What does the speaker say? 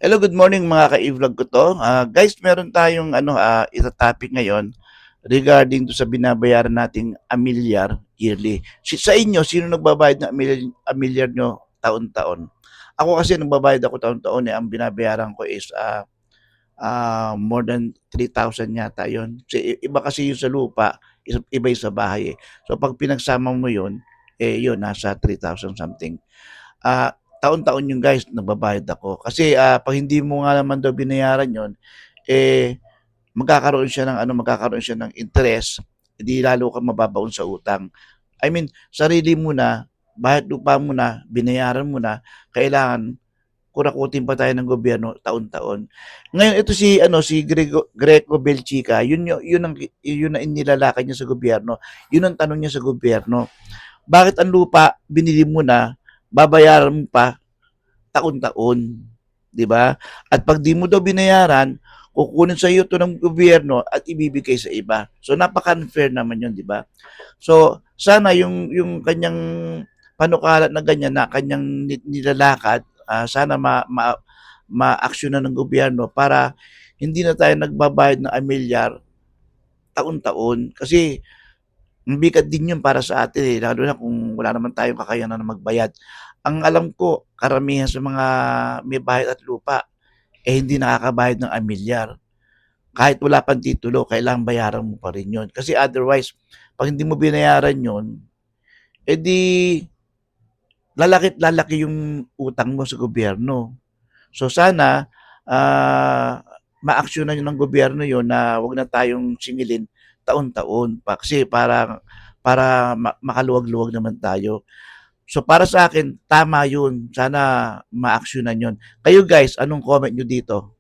Hello, good morning mga ka-vlog ko 'to. Guys, meron tayong ita-topic ngayon regarding do sa binabayaran nating amilyar yearly. Sa inyo, sino nagbabayad ng amilyar nyo taon-taon? Ako kasi nagbabayad ako taon-taon, ang binabayaran ko is more than 3,000 yata 'yon. Iba kasi yung sa lupa, iba yung sa bahay, eh. So 'pag pinagsama mo 'yun, 'yun nasa 3,000 something. Taon-taon yung guys nagbabayad ako. Kasi 'pag hindi mo nga naman daw binayaran 'yon, eh, magkakaroon siya ng interest, di lalo kang mababaon sa utang. I mean, sarili mo na, bahay lupa mo na, binayaran mo na, kailangan kurakutin pa tayo ng gobyerno taon-taon. Ngayon ito si Greco Belchica, yun ang inilalakad niya sa gobyerno, yun ang tanong niya sa gobyerno. Bakit ang lupa binili mo na, babayaran mo pa taon-taon, 'di ba? At pag di mo daw binayaran, kukunin sa iyo 'to ng gobyerno at ibibigay sa iba. So napaka-unfair naman 'yun, 'di ba? So sana yung kanyang panukala na ganyan na kanyang nilalakad, sana ma-aksyonan ng gobyerno para hindi na tayo nagbabayad ng amilyar taon-taon. Kasi mabigat din yun para sa atin, eh, lalo na kung wala naman tayong kakayanan na magbayad. Ang alam ko, karamihan sa mga may bahay at lupa, hindi nakakabayad ng amilyar. Kahit wala pang titulo, kailangang bayaran mo pa rin yun. Kasi otherwise, pag hindi mo binayaran yun, edi lalaki yung utang mo sa gobyerno. So sana, maaksyonan yun ng gobyerno yun na wag na tayong singilin taon-taon pa. Kasi para makaluwag-luwag naman tayo. So para sa akin, tama yun. Sana maaksyonan yun. Kayo guys, anong comment nyo dito?